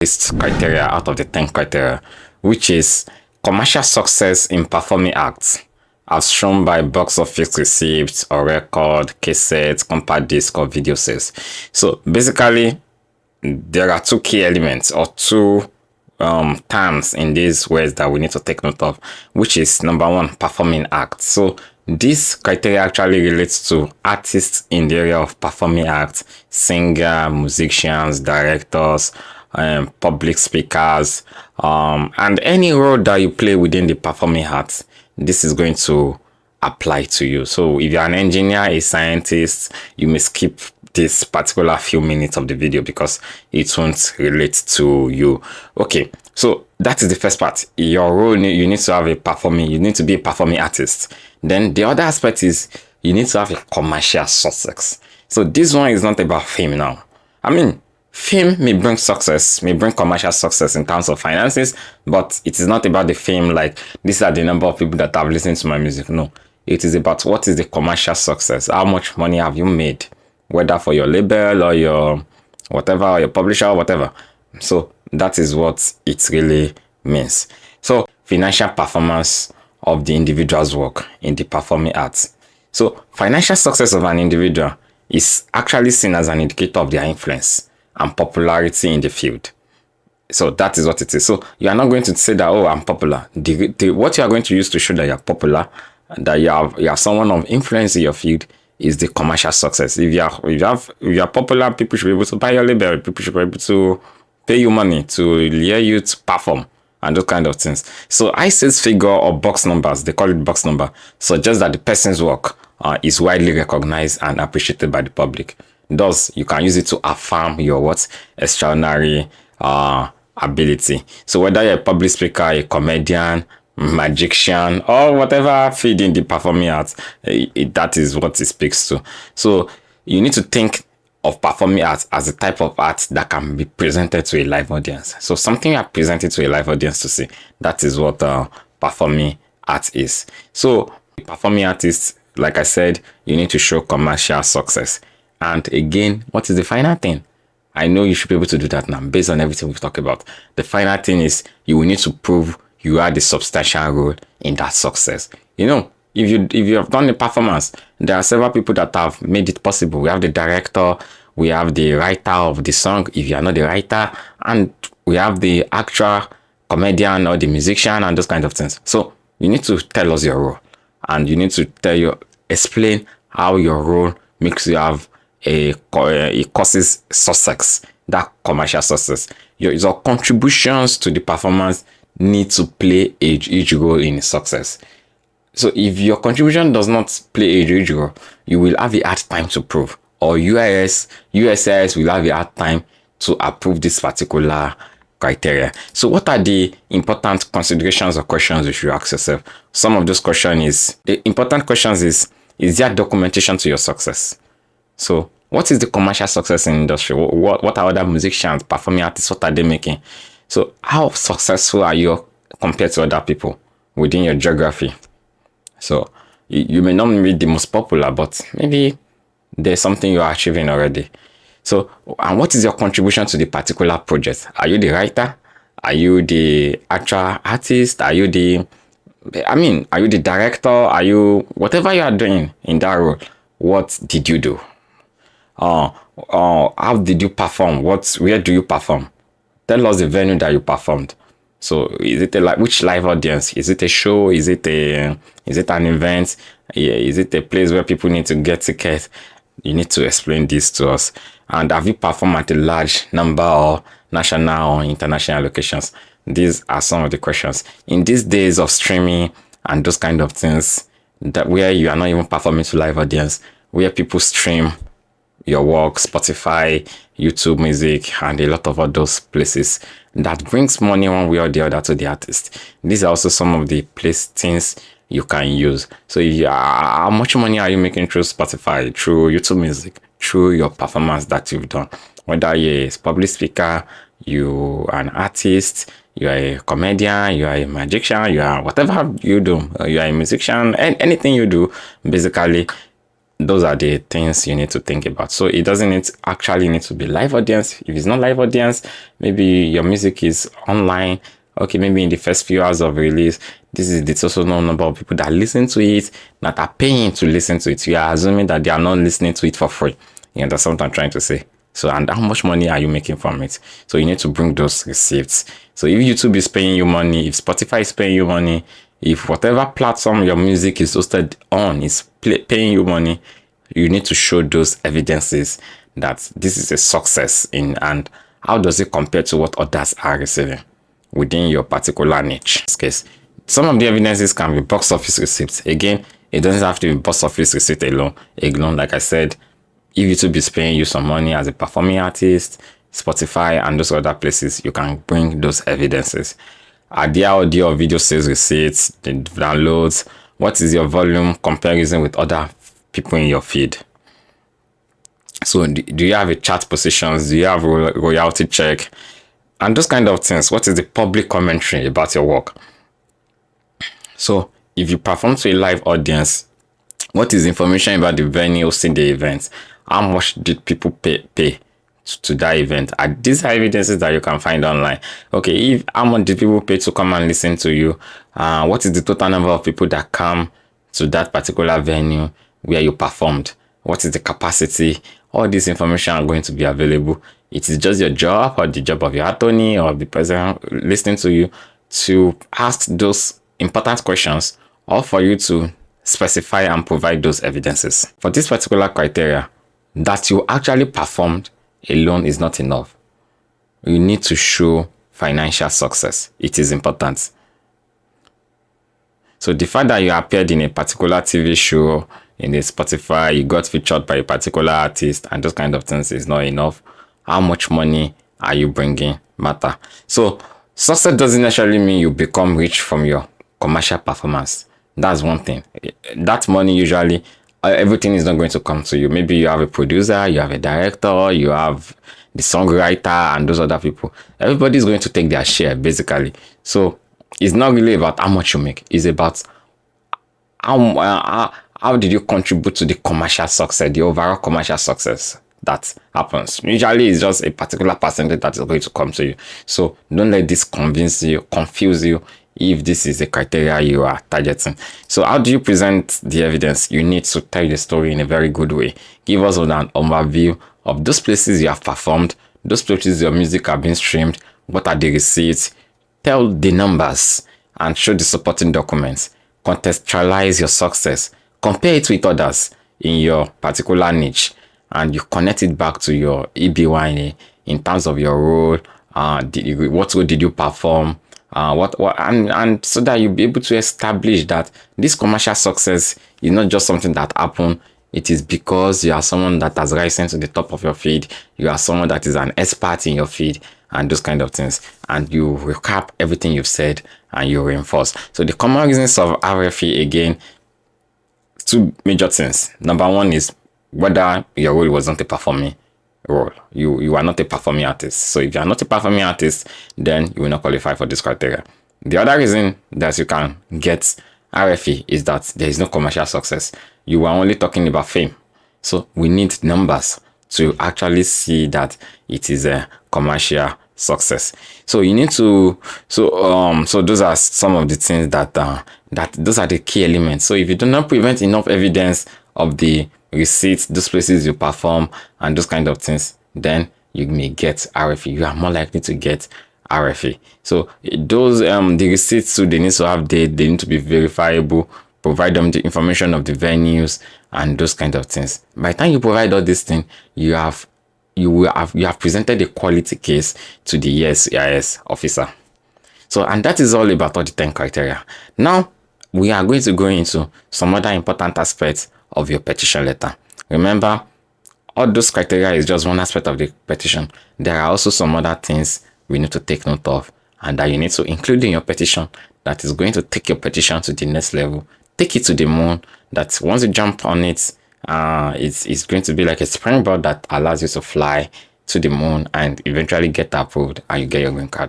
list criteria out of the 10 criteria, which is commercial success in performing acts, as shown by box office receipts or record, cassette, compact disc, or video sales. So basically, there are two key elements or two terms in these words that we need to take note of, which is number one, performing acts. So this criteria actually relates to artists in the area of performing arts, singer, musicians, directors, public speakers, and any role that you play within the performing arts. This is going to apply to you. So if you're an engineer, a scientist, you may skip this particular few minutes of the video because it won't relate to you. Okay, so that is the first part. Your role, you need to have you need to be a performing artist. Then the other aspect is you need to have a commercial success. So this one is not about fame now. I mean, fame may bring success, may bring commercial success in terms of finances, but it is not about the fame like these are the number of people that have listened to my music. No, it is about what is the commercial success. How much money have you made, whether for your label or your whatever, or your publisher or whatever. So that is what it really means. So financial performance of the individual's work in the performing arts. So financial success of an individual is actually seen as an indicator of their influence and popularity in the field. So that is what it is. So you are not going to say that, oh, I'm popular. What you are going to use to show that you're popular, that you have someone of influence in your field, is the commercial success. If you are popular, people should be able to buy your label. People should be able to pay you money to hear you to perform and those kind of things. So I-sales figure or box numbers, they call it box number, suggests that the person's work is widely recognized and appreciated by the public. Thus, you can use it to affirm your extraordinary ability. So whether you're a public speaker, a comedian, magician, or whatever field in the performing arts, that is what it speaks to. So you need to think of performing arts as a type of art that can be presented to a live audience. So something you are presented to a live audience to see, that is what performing art is. So performing artists, like I said, you need to show commercial success. And again, what is the final thing? I know you should be able to do that now based on everything we've talked about. The final thing is you will need to prove you had a substantial role in that success. You know, if you have done the performance, there are several people that have made it possible. We have the director, we have the writer of the song, if you are not the writer, and we have the actor, comedian, or the musician, and those kind of things. So you need to tell us your role, and you need to explain how your role makes you have a causes success, that commercial success. Your contributions to the performance need to play a huge role in success. So if your contribution does not play a huge role, you will have a hard time to prove, or USIS will have a hard time to approve this particular criteria. So what are the important considerations or questions you should ask yourself? Some of those questions is, the important questions is there documentation to your success? So what is the commercial success in the industry? What are other musicians, performing artists, what are they making? So how successful are you compared to other people within your geography? So you may not be the most popular, but maybe there's something you are achieving already. So, and what is your contribution to the particular project? Are you the writer? Are you the actual artist? Are you the director? Are you, whatever you are doing in that role, what did you do? How did you perform? Where do you perform? Tell us the venue that you performed. So is it which live audience? Is it a show? Is it an event? Yeah, is it a place where people need to get tickets? You need to explain this to us. And have you performed at a large number of national or international locations? These are some of the questions. In these days of streaming and those kind of things, that where you are not even performing to live audience, where people stream your work, Spotify, YouTube Music, and a lot of other places that brings money one way or the other to the artist. These are also some of the things you can use. So how much money are you making through Spotify, through YouTube Music, through your performance that you've done? Whether you're a public speaker, you are an artist, you are a comedian, you are a magician, you are whatever you do, you are a musician, and anything you do, basically, those are the things you need to think about. So it doesn't actually need to be live audience. If it's not live audience, maybe your music is online. Okay, maybe in the first few hours of release, this is the total number of people that listen to it, that are paying to listen to it. You are assuming that they are not listening to it for free. You understand what I'm trying to say? So, and how much money are you making from it? So you need to bring those receipts. So if YouTube is paying you money, if Spotify is paying you money, if whatever platform your music is hosted on is paying you money, you need to show those evidences that this is a success in, and how does it compare to what others are receiving within your particular niche. In this case, some of the evidences can be box office receipts. Again, it doesn't have to be box office receipt alone. Like I said, if YouTube is paying you some money as a performing artist, Spotify and those other places, you can bring those evidences. Are there audio or video sales receipts, the downloads? What is your volume comparison with other people in your feed? So do you have a chart positions? Do you have royalty check? And those kind of things. What is the public commentary about your work? So if you perform to a live audience, what is the information about the venue hosting the event? How much did people pay to that event? These are evidences that you can find online. Okay, how much did people pay to come and listen to you? What is the total number of people that come to that particular venue where you performed? What is the capacity? All this information are going to be available. It is just your job or the job of your attorney or the person listening to you to ask those important questions, or for you to specify and provide those evidences. For this particular criteria, that you actually performed alone is not enough. You need to show financial success. It is important. So the fact that you appeared in a particular TV show, in a Spotify, you got featured by a particular artist, and those kind of things is not enough. How much money are you bringing matter? So success doesn't necessarily mean you become rich from your commercial performance. That's one thing. That money usually, everything is not going to come to you. Maybe you have a producer, you have a director, you have the songwriter, and those other people. Everybody's going to take their share, basically. So it's not really about how much you make. It's about how did you contribute to the commercial success, the overall commercial success that happens. Usually it's just a particular percentage that is going to come to you. So don't let this confuse you if this is the criteria you are targeting. So how do you present the evidence? You need to tell the story in a very good way. Give us an overview of those places you have performed, those places your music have been streamed, what are the receipts, tell the numbers and show the supporting documents. Contextualize your success, compare it with others in your particular niche, and you connect it back to your EBY in terms of your role. What role did you perform? And so that you'll be able to establish that this commercial success is not just something that happened. It is because you are someone that has risen to the top of your feed. You are someone that is an expert in your feed and those kind of things. And you recap everything you've said and you reinforce. So the common reasons of RFE, again, two major things. Number one is whether your role was not a performing role. You are not a performing artist. So if you are not a performing artist, then you will not qualify for this criteria. The other reason that you can get RFE is that there is no commercial success. You are only talking about fame. So we need numbers to actually see that it is a commercial success. So you need to, so those are some of the things that those are the key elements. So if you do not present enough evidence of the receipts, those places you perform and those kind of things, then you may get RFE. You are more likely to get RFE. So those the receipts, so they need to have they need to be verifiable. Provide them the information of the venues and those kind of things. By the time you provide all these things, you have presented a quality case to the ESCIS officer. So, and that is all about all the 10 criteria. Now we are going to go into some other important aspects of your petition letter. Remember, all those criteria is just one aspect of the petition. There are also some other things we need to take note of and that you need to include in your petition that is going to take your petition to the next level, take it to the moon, that once you jump on it, it's going to be like a springboard that allows you to fly to the moon and eventually get approved and you get your green card.